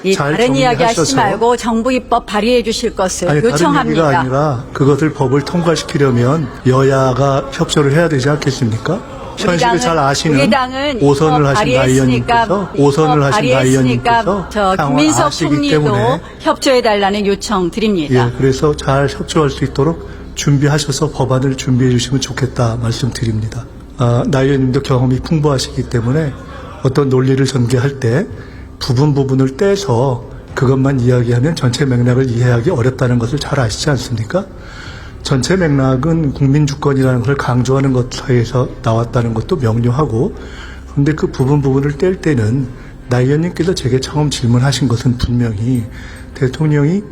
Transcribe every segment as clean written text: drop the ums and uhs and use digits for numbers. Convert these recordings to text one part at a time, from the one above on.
이 잘 다른 이야기 하시지 정리하셔서 말고 정부 입법 발의해 주실 것을 아니, 다른 요청합니다. 얘기가 아니라 그것을 법을 통과시키려면 여야가 협조를 해야 되지 않겠습니까? 현실을 잘 아시는 우리 당은 오선을 하신 나 발의했으니까 의원님께서 오선을 하신 나 의원님께서 저 상황을 김민석 아시기 총리도 때문에 협조해 달라는 요청 드립니다. 예, 그래서 잘 협조할 수 있도록 준비하셔서 법안을 준비해 주시면 좋겠다 말씀드립니다. 나 의원님도 경험이 풍부하시기 때문에 어떤 논리를 전개할 때 부분을 떼서 그것만 이야기하면 전체 맥락을 이해하기 어렵다는 것을 잘 아시지 않습니까? 전체 맥락은 국민주권이라는 것을 강조하는 것 사이에서 나왔다는 것도 명료하고, 그런데 그 부분을 뗄 때는 나 의원님께서 제게 처음 질문하신 것은 분명히 대통령이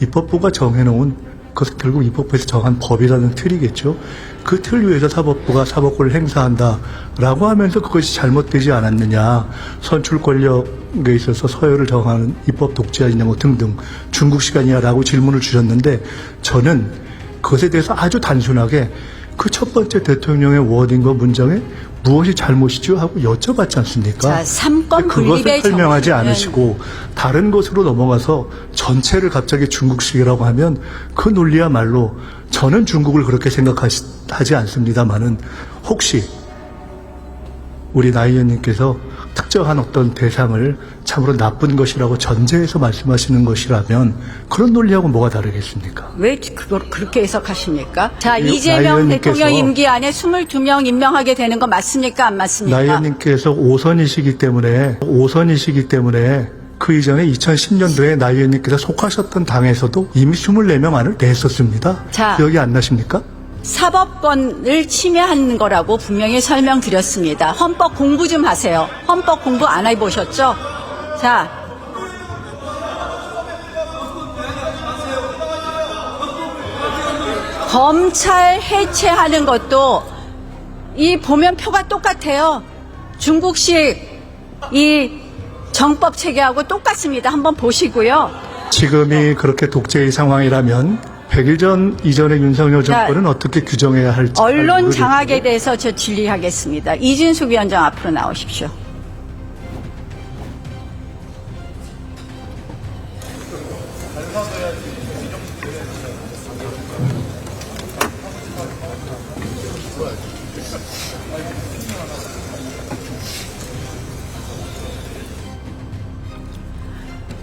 입법부가 정해놓은 그것은 결국 입법부에서 정한 법이라는 틀이겠죠. 그 틀 위에서 사법부가 사법권을 행사한다라고 하면서 그것이 잘못되지 않았느냐, 선출 권력에 있어서 서열을 정하는 입법 독재 아니냐 뭐 등등 중국 시간이야라고 질문을 주셨는데, 저는 그것에 대해서 아주 단순하게 그 첫 번째 대통령의 워딩과 문장에 무엇이 잘못이죠 하고 여쭤봤지 않습니까? 자, 삼권 그것을 분립의 설명하지 정신은 않으시고 다른 것으로 넘어가서 전체를 갑자기 중국식이라고 하면 그 논리야말로, 저는 중국을 그렇게 생각하지 않습니다만은 혹시 우리 나 의원님께서 특정한 어떤 대상을 참으로 나쁜 것이라고 전제해서 말씀하시는 것이라면 그런 논리하고 뭐가 다르겠습니까? 왜 그걸 그렇게 해석하십니까? 자, 나 이재명 의원님께서 대통령 임기 안에 22명 임명하게 되는 거 맞습니까? 안 맞습니까? 나 의원님께서 오선이시기 때문에 그 이전에 2010년도에 나 의원님께서 속하셨던 당에서도 이미 24명 안을 냈었습니다. 자. 기억이 안 나십니까? 사법권을 침해하는 거라고 분명히 설명드렸습니다. 헌법 공부 좀 하세요. 헌법 공부 안 해보셨죠? 자, 검찰 해체하는 것도 이 보면 표가 똑같아요. 중국식 이 정법 체계하고 똑같습니다. 한번 보시고요. 지금이 그렇게 독재의 상황이라면 100일 전 이전의 윤석열 정권은 어떻게 규정해야 할지 잘 언론 모르겠고요. 장악에 대해서 저 질의하겠습니다. 이진숙 위원장 앞으로 나오십시오.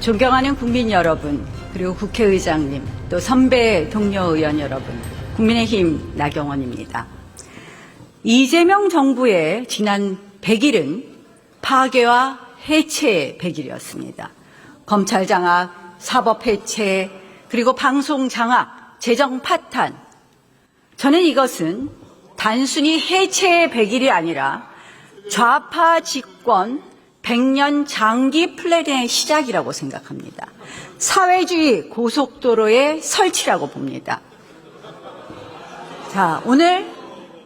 존경하는 국민 여러분, 그리고 국회의장님, 또 선배 동료 의원 여러분, 국민의힘 나경원입니다. 이재명 정부의 지난 100일은 파괴와 해체의 100일이었습니다. 검찰 장악, 사법 해체, 그리고 방송 장악, 재정 파탄. 저는 이것은 단순히 해체의 100일이 아니라 좌파 집권 100년 장기 플랜의 시작이라고 생각합니다. 사회주의 고속도로의 설치라고 봅니다. 자, 오늘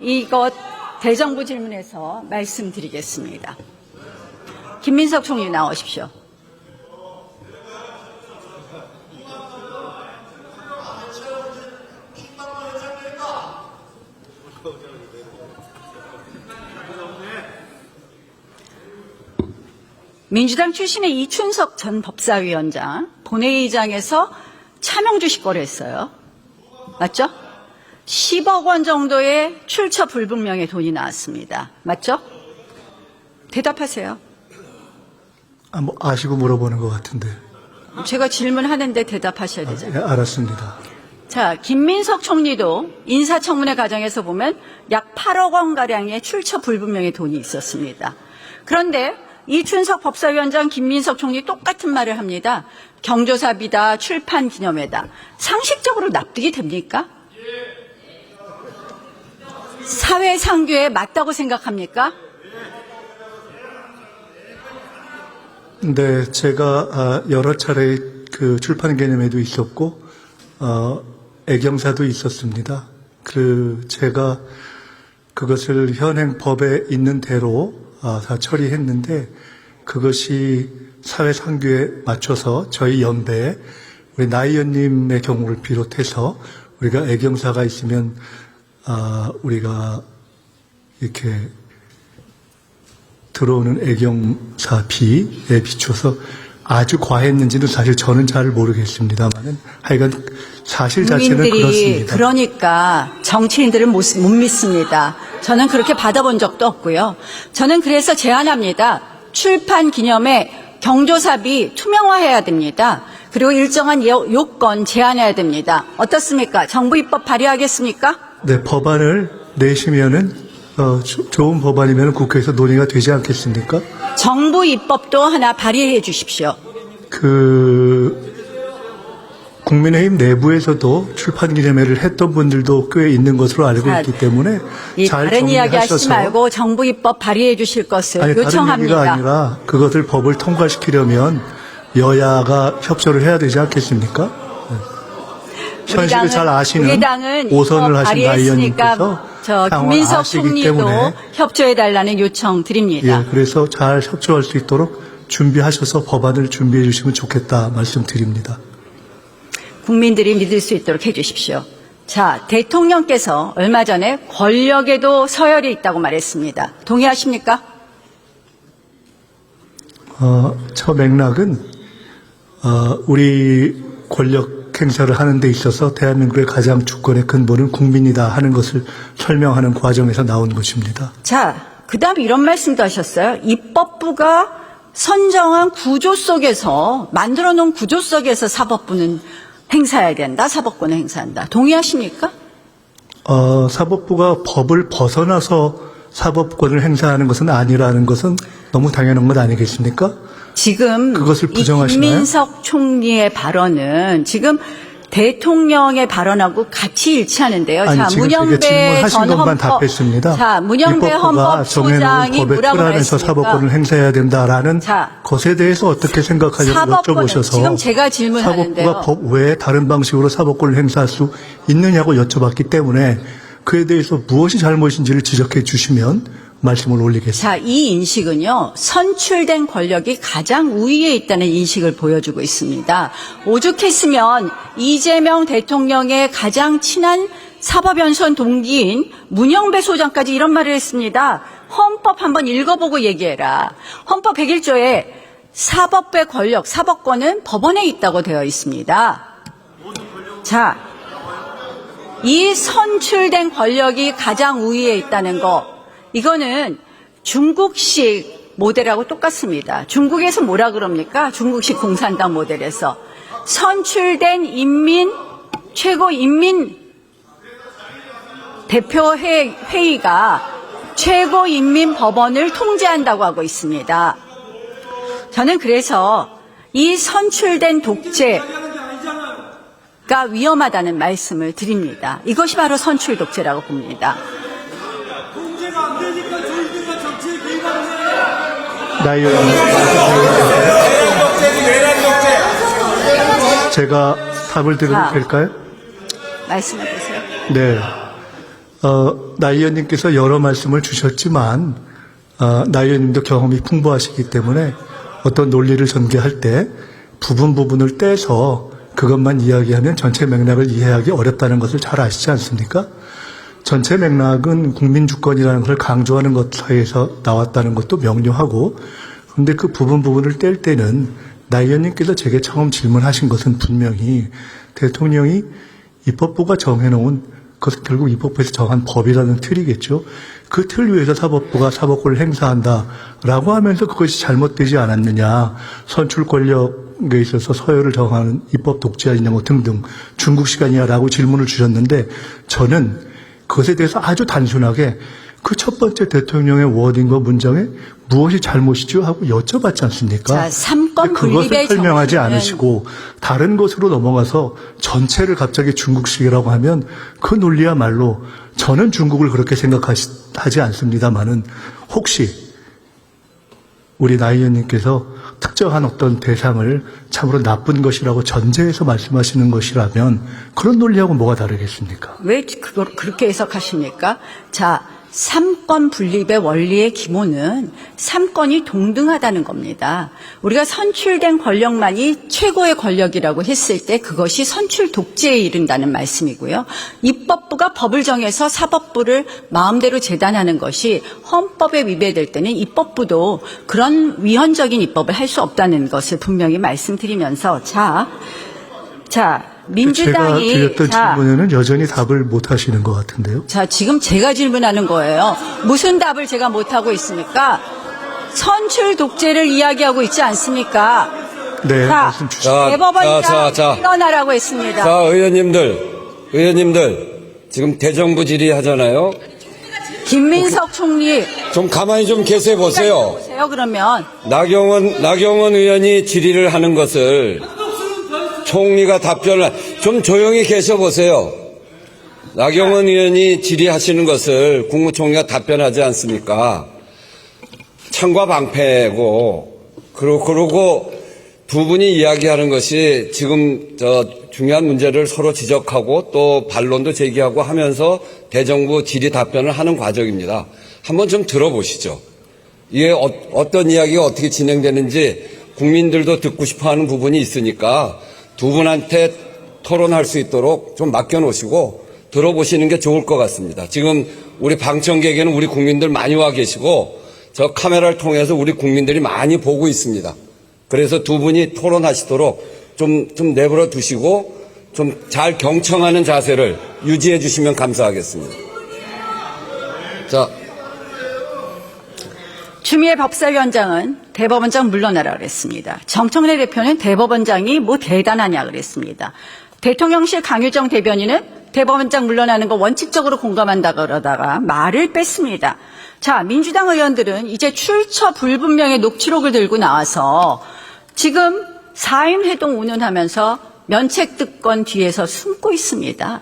이것 대정부 질문에서 말씀드리겠습니다. 김민석 총리 나오십시오. 민주당 출신의 이춘석 전 법사위원장 본회의장에서 차명 주식 거래했어요. 맞죠? 10억 원 정도의 출처 불분명의 돈이 나왔습니다. 맞죠? 대답하세요. 뭐 아시고 물어보는 것 같은데. 제가 질문하는데 대답하셔야 되잖아요. 예, 알았습니다. 자, 김민석 총리도 인사청문회 과정에서 보면 약 8억 원가량의 출처 불분명의 돈이 있었습니다. 그런데 이춘석 법사위원장, 김민석 총리 똑같은 말을 합니다. 경조사비다, 출판 기념회다. 상식적으로 납득이 됩니까? 사회상규에 맞다고 생각합니까? 네, 제가 여러 차례 그 출판 개념회도 있었고 애경사도 있었습니다. 제가 그것을 현행 법에 있는 대로 다 처리했는데, 그것이 사회상규에 맞춰서 저희 연배에 우리 나 의원님의 경우를 비롯해서 우리가 애경사가 있으면 우리가 이렇게 들어오는 애경사비에 비춰서 아주 과했는지는 사실 저는 잘 모르겠습니다만은 하여간 사실 자체는 국민들이 그렇습니다. 그러니까 정치인들을 못 믿습니다. 저는 그렇게 받아본 적도 없고요. 저는 그래서 제안합니다. 출판 기념회 경조사비 투명화해야 됩니다. 그리고 일정한 요건 제한해야 됩니다. 어떻습니까? 정부 입법 발의하겠습니까? 네, 법안을 내시면은 좋은 법안이면 국회에서 논의가 되지 않겠습니까? 정부 입법도 하나 발의해 주십시오. 국민의힘 내부에서도 출판 기념회를 했던 분들도 꽤 있는 것으로 알고 있기 때문에 잘 다른 이야기 하시지 정리하셔서 말고 정부 입법 발의해 주실 것을 아니, 다른 요청합니다. 얘기가 아니라 그것을 법을 통과시키려면 여야가 협조를 해야 되지 않겠습니까? 네. 현실을 잘 아시는 우리 당은 오선을 입법 하신 나 발의했으니까 의원님께서 저 상황을 김민석 아시기 총리도 때문에 협조해달라는 요청 드립니다. 예, 그래서 잘 협조할 수 있도록 준비하셔서 법안을 준비해 주시면 좋겠다 말씀드립니다. 국민들이 믿을 수 있도록 해 주십시오. 자, 대통령께서 얼마 전에 권력에도 서열이 있다고 말했습니다. 동의하십니까? 저 맥락은 우리 권력 행사를 하는 데 있어서 대한민국의 가장 주권의 근본은 국민이다 하는 것을 설명하는 과정에서 나온 것입니다. 자, 그다음에 이런 말씀도 하셨어요. 입법부가 선정한 구조 속에서 만들어 놓은 구조 속에서 사법부는 행사해야 된다. 사법권을 행사한다. 동의하십니까? 사법부가 법을 벗어나서 사법권을 행사하는 것은 아니라는 것은 너무 당연한 것 아니겠습니까? 지금 그것을 이 부정하시나요? 김민석 총리의 발언은 지금 대통령의 발언하고 같이 일치하는데요. 아니, 자, 지금 제가 문영배 질문하신 전 것만 헌법 답했습니다. 자, 문영배 입법부가 정해놓은 헌법소장이 법의 뭐라고 틀 안에서 말했습니까? 사법권을 행사해야 된다라는 자, 것에 대해서 어떻게 생각하냐고 사법권은 여쭤보셔서 지금 제가 질문하는데요. 사법부가 법 외에 다른 방식으로 사법권을 행사할 수 있느냐고 여쭤봤기 때문에 그에 대해서 무엇이 잘못인지를 지적해 주시면 말씀을 올리겠습니다. 자, 이 인식은요, 선출된 권력이 가장 우위에 있다는 인식을 보여주고 있습니다. 오죽했으면 이재명 대통령의 가장 친한 사법연수원 동기인 문영배 소장까지 이런 말을 했습니다. 헌법 한번 읽어보고 얘기해라. 헌법 101조에 사법부의 권력, 사법권은 법원에 있다고 되어 있습니다. 자, 이 선출된 권력이 가장 우위에 있다는 거, 이거는 중국식 모델하고 똑같습니다. 중국에서 뭐라 그럽니까? 중국식 공산당 모델에서 선출된 최고 인민 대표회의가 최고인민법원을 통제한다고 하고 있습니다. 저는 그래서 이 선출된 독재가 위험하다는 말씀을 드립니다. 이것이 바로 선출 독재라고 봅니다. 나 의원님, 제가 답을 드려도 될까요? 말씀해 보세요. 네. 나 의원님께서 여러 말씀을 주셨지만, 나 의원님도 경험이 풍부하시기 때문에 어떤 논리를 전개할 때 부분을 떼서 그것만 이야기하면 전체 맥락을 이해하기 어렵다는 것을 잘 아시지 않습니까? 전체 맥락은 국민주권이라는 것을 강조하는 것에서 나왔다는 것도 명료하고, 그런데 그 부분을 뗄 때는 나 의원님께서 제게 처음 질문하신 것은 분명히 대통령이 입법부가 정해놓은 그것은 결국 입법부에서 정한 법이라는 틀이겠죠. 그 틀 위에서 사법부가 사법권을 행사한다라고 하면서 그것이 잘못되지 않았느냐. 선출 권력에 있어서 서열을 정하는 입법 독재 아니냐 뭐 등등 중국식 아니냐라고 질문을 주셨는데 저는 그것에 대해서 아주 단순하게 그 첫 번째 대통령의 워딩과 문장에 무엇이 잘못이죠 하고 여쭤봤지 않습니까? 자, 삼권 분립의 그것을 설명하지 정신은 않으시고 다른 것으로 넘어가서 전체를 갑자기 중국식이라고 하면 그 논리야말로 저는 중국을 그렇게 생각하지 않습니다만은 혹시 우리 나 의원님께서 특정한 어떤 대상을 참으로 나쁜 것이라고 전제해서 말씀하시는 것이라면 그런 논리하고 뭐가 다르겠습니까? 왜 그걸 그렇게 해석하십니까? 자, 삼권 분립의 원리의 기본은 삼권이 동등하다는 겁니다. 우리가 선출된 권력만이 최고의 권력이라고 했을 때 그것이 선출 독재에 이른다는 말씀이고요. 입법부가 법을 정해서 사법부를 마음대로 재단하는 것이 헌법에 위배될 때는 입법부도 그런 위헌적인 입법을 할 수 없다는 것을 분명히 말씀드리면서 자 민주당이 제가 드렸던 질문에는 여전히 답을 못 하시는 것 같은데요. 자, 지금 제가 질문하는 거예요. 무슨 답을 제가 못하고 있습니까? 선출 독재를 이야기하고 있지 않습니까? 네, 자, 말씀 주시죠. 대법원장 일어나라고 했습니다. 자, 의원님들, 지금 대정부 질의하잖아요. 김민석 총리 좀 가만히 좀 계세요 보세요. 보세요. 그러면 나경원 의원이 질의를 하는 것을 총리가 답변을 좀 조용히 계셔 보세요. 나경원 의원이 질의하시는 것을 국무총리가 답변하지 않습니까? 창과 방패고 그러고 두 분이 이야기하는 것이 지금 중요한 문제를 서로 지적하고 또 반론도 제기하고 하면서 대정부 질의 답변을 하는 과정입니다. 한번 좀 들어보시죠. 이게 어떤 이야기가 어떻게 진행되는지 국민들도 듣고 싶어하는 부분이 있으니까 두 분한테 토론할 수 있도록 좀 맡겨놓으시고 들어보시는 게 좋을 것 같습니다. 지금 우리 방청객에는 우리 국민들 많이 와 계시고 저 카메라를 통해서 우리 국민들이 많이 보고 있습니다. 그래서 두 분이 토론하시도록 좀 내버려 두시고 좀 잘 경청하는 자세를 유지해 주시면 감사하겠습니다. 자, 추미애 법사위원장은 대법원장 물러나라 그랬습니다. 정청래 대표는 대법원장이 뭐 대단하냐 그랬습니다. 대통령실 강유정 대변인은 대법원장 물러나는 거 원칙적으로 공감한다 그러다가 말을 뺐습니다. 자, 민주당 의원들은 이제 출처 불분명의 녹취록을 들고 나와서 지금 4인 회동 운운하면서 면책특권 뒤에서 숨고 있습니다.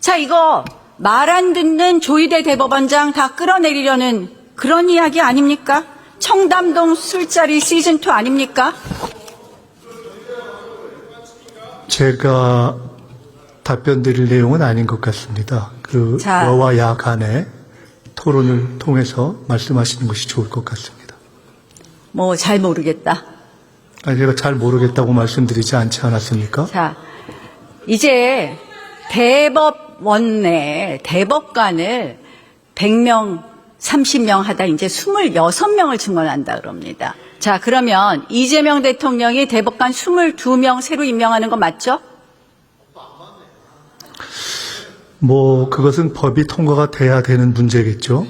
자, 이거 말 안 듣는 조희대 대법원장 다 끌어내리려는 그런 이야기 아닙니까? 청담동 술자리 시즌2 아닙니까? 제가 답변 드릴 내용은 아닌 것 같습니다. 자. 여와 야 간의 토론을 통해서 말씀하시는 것이 좋을 것 같습니다. 뭐 잘 모르겠다. 아니, 제가 잘 모르겠다고 말씀드리지 않지 않았습니까? 자, 이제 대법원 내 대법관을 100명, 30명 하다 이제 26명을 증언한다 그럽니다. 자, 그러면 이재명 대통령이 대법관 22명 새로 임명하는 거 맞죠? 그것은 법이 통과가 돼야 되는 문제겠죠.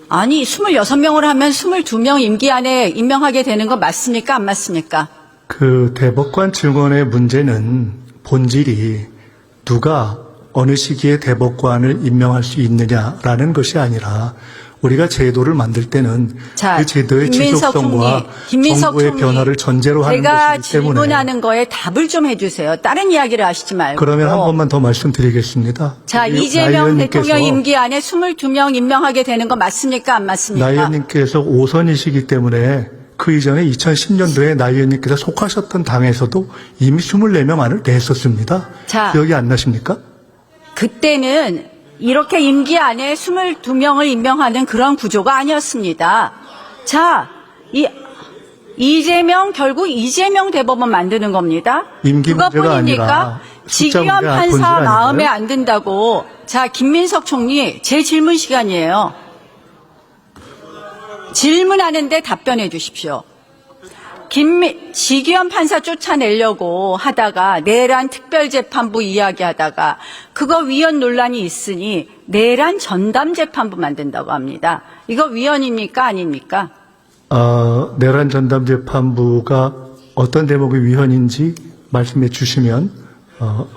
아니, 26명을 하면 22명 임기 안에 임명하게 되는 거 맞습니까? 안 맞습니까? 그 대법관 증언의 문제는 본질이 누가 어느 시기에 대법관을 임명할 수 있느냐라는 것이 아니라 우리가 제도를 만들 때는 자, 그 제도의 김민석 지속성과 김민석 정부의 총리, 변화를 전제로 하는 제가 것이기 때문에 질문하는 거에 답을 좀 해주세요. 다른 이야기를 하시지 말고. 그러면 한 번만 더 말씀드리겠습니다. 자, 우리 나 이재명 의원님께서 대통령 임기 안에 22명 임명하게 되는 거 맞습니까? 안 맞습니까? 나 의원님께서 5선이시기 때문에 그 이전에 2010년도에 나 의원님께서 속하셨던 당에서도 이미 24명 안을 냈었습니다. 자. 기억이 안 나십니까? 그때는 이렇게 임기 안에 22명을 임명하는 그런 구조가 아니었습니다. 자, 이재명 결국 이재명 대법원 만드는 겁니다. 임기 문제가 그것뿐입니까? 아니라 숫자 지기현 문제가 판사 본질 아닌가요? 마음에 안 든다고. 자, 김민석 총리 제 질문 시간이에요. 질문하는데 답변해 주십시오. 지기현 판사 쫓아내려고 하다가 내란 특별재판부 이야기하다가 그거 위헌 논란이 있으니 내란 전담재판부 만든다고 합니다. 이거 위헌입니까? 아닙니까? 내란 전담재판부가 어떤 대목이 위헌인지 말씀해 주시면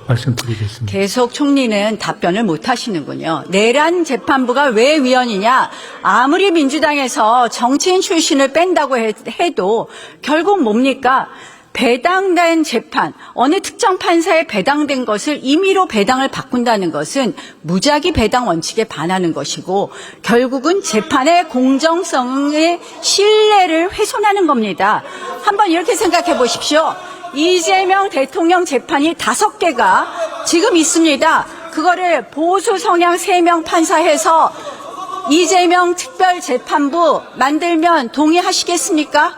말씀드리겠습니다. 계속 총리는 답변을 못 하시는군요. 내란 재판부가 왜 위헌이냐? 아무리 민주당에서 정치인 출신을 뺀다고 해도 결국 뭡니까? 배당된 재판, 어느 특정 판사에 배당된 것을 임의로 배당을 바꾼다는 것은 무작위 배당 원칙에 반하는 것이고 결국은 재판의 공정성의 신뢰를 훼손하는 겁니다. 한번 이렇게 생각해 보십시오. 이재명 대통령 재판이 5개가 지금 있습니다. 그거를 보수 성향 3명 판사해서 이재명 특별재판부 만들면 동의하시겠습니까?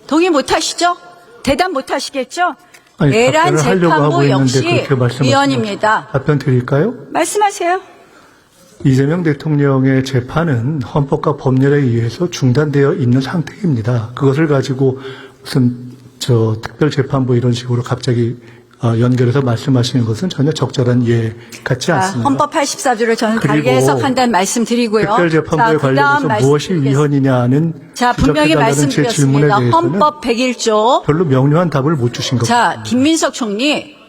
동의 못하시죠? 대답 못하시겠죠? 아니, 내란 답변을 하려고 하고 재판부 있는데 역시 그렇게 말씀하시면 위헌입니다. 답변 드릴까요? 말씀하세요. 이재명 대통령의 재판은 헌법과 법률에 의해서 중단되어 있는 상태입니다. 그것을 가지고 무슨 특별재판부 이런 식으로 갑자기 연결해서 말씀하시는 것은 전혀 적절한 이해 같지 않습니다. 헌법 84조를 저는 그리고 다르게 해석한다는 말씀 드리고요. 특별재판부에 관련해서 무엇이 위헌이냐는 자, 분명히 지적해달라는 제 질문에 말씀드렸습니다. 대해서는 헌법 101조. 별로 명료한 답을 못 주신 것 같습니다. 자, 김민석 총리.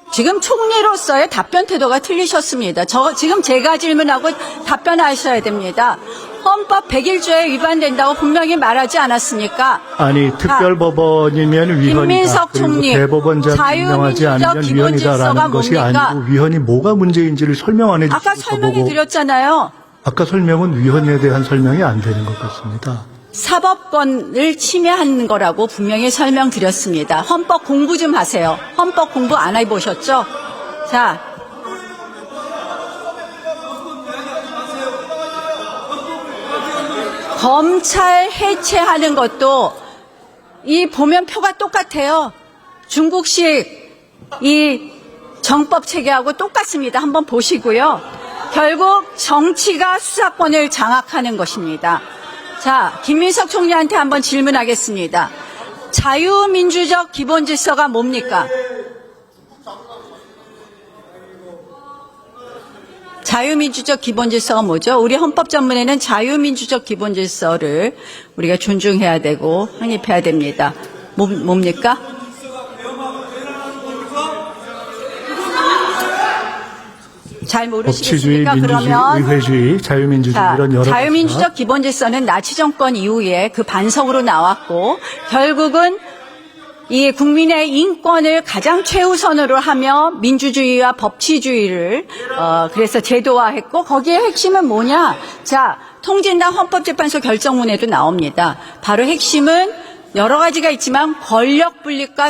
지금 총리로서의 답변 태도가 틀리셨습니다. 지금 제가 질문하고 답변하셔야 됩니다. 헌법 101조에 위반된다고 분명히 말하지 않았습니까? 아니, 특별법원이면 위헌이다. 김민석 그리고 총리, 대법원장 임명하지 않으면 자유민주적 위헌이다라는 기본질서가 것이 뭡니까? 아니고 위헌이 뭐가 문제인지를 설명 안 해주시고 아까 설명해 저보고 드렸잖아요. 아까 설명은 위헌에 대한 설명이 안 되는 것 같습니다. 사법권을 침해하는 거라고 분명히 설명드렸습니다. 헌법 공부 좀 하세요. 헌법 공부 안 해보셨죠? 자, 검찰 해체하는 것도 이 보면 표가 똑같아요. 중국식 이 정법 체계하고 똑같습니다. 한번 보시고요. 결국 정치가 수사권을 장악하는 것입니다. 자, 김민석 총리한테 한번 질문하겠습니다. 자유민주적 기본질서가 뭡니까? 자유민주적 기본질서가 뭐죠? 우리 헌법 전문에는 자유민주적 기본질서를 우리가 존중해야 되고 확립해야 됩니다. 뭡니까? 잘 법치주의, 모르시겠습니까? 민주주의, 그러면 의회주의, 자유민주주의 자, 이런 여러 자유민주적 기본질서는 나치 정권 이후에 그 반성으로 나왔고 결국은 이 국민의 인권을 가장 최우선으로 하며 민주주의와 법치주의를 그래서 제도화했고 거기에 핵심은 뭐냐? 자, 통진당 헌법재판소 결정문에도 나옵니다. 바로 핵심은 여러 가지가 있지만 권력 분립과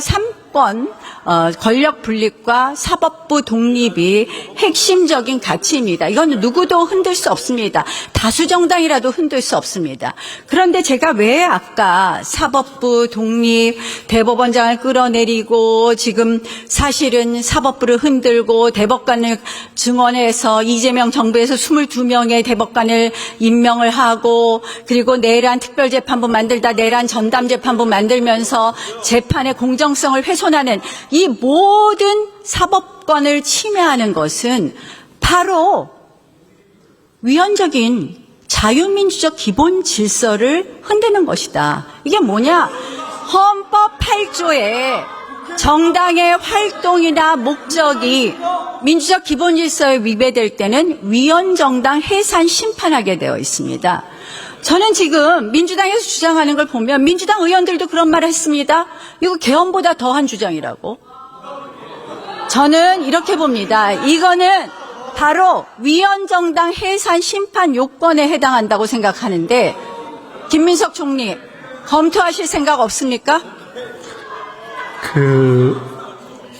권력 분립과 사법부 독립이 핵심적인 가치입니다. 이건 누구도 흔들 수 없습니다. 다수 정당이라도 흔들 수 없습니다. 그런데 제가 왜 아까 사법부 독립, 대법원장을 끌어내리고 지금 사실은 사법부를 흔들고 대법관을 증원해서 이재명 정부에서 22명의 대법관을 임명을 하고 그리고 내란 특별재판부 만들다 내란 전담재판부 만들면서 재판의 공정성을 훼손하는 이 모든 사법권을 침해하는 것은 바로 위헌적인 자유민주적 기본 질서를 흔드는 것이다. 이게 뭐냐? 헌법 8조에 정당의 활동이나 목적이 민주적 기본 질서에 위배될 때는 위헌정당 해산 심판하게 되어 있습니다. 저는 지금 민주당에서 주장하는 걸 보면 민주당 의원들도 그런 말을 했습니다. 이거 개헌보다 더한 주장이라고. 저는 이렇게 봅니다. 이거는 바로 위헌정당 해산 심판 요건에 해당한다고 생각하는데 김민석 총리 검토하실 생각 없습니까?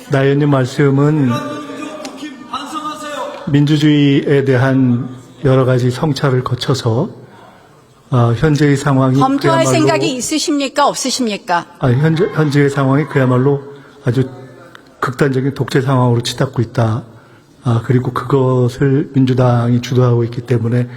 나 의원님 말씀은 민주주의에 대한 여러 가지 성찰을 거쳐서 현재의 상황이 검토할 그야말로 생각이 있으십니까? 없으십니까? 현재의 상황이 그야말로 아주 극단적인 독재 상황으로 치닫고 있다. 그리고 그것을 민주당이 주도하고 있기 때문에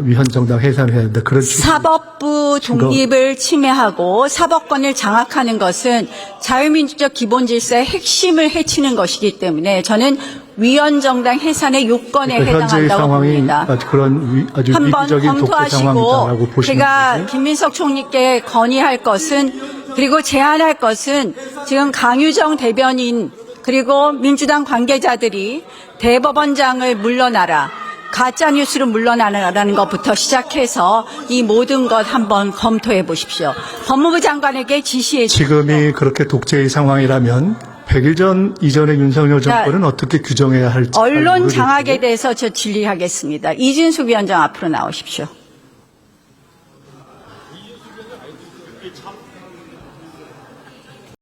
위헌정당 해산을 해야 된다. 그런 사법부 독립을 침해하고 사법권을 장악하는 것은 자유민주적 기본질서의 핵심을 해치는 것이기 때문에 저는 위헌정당 해산의 요건에 현재의 해당한다고 상황이 봅니다. 아주 한번 위기적인 독재 상황이다라고 검토하시고 보시면 제가 되죠. 김민석 총리께 건의할 것은 그리고 제안할 것은 지금 강유정 대변인 그리고 민주당 관계자들이 대법원장을 물러나라. 가짜뉴스로 물러나라는 것부터 시작해서 이 모든 것 한번 검토해 보십시오. 법무부 장관에게 지시해 주십시오. 지금이 그렇게 독재의 상황이라면 100일 전 이전의 윤석열 정권은 어떻게 규정해야 할지 잘 언론 모르겠고. 장악에 대해서 저 질의하겠습니다. 이진숙 위원장 앞으로 나오십시오.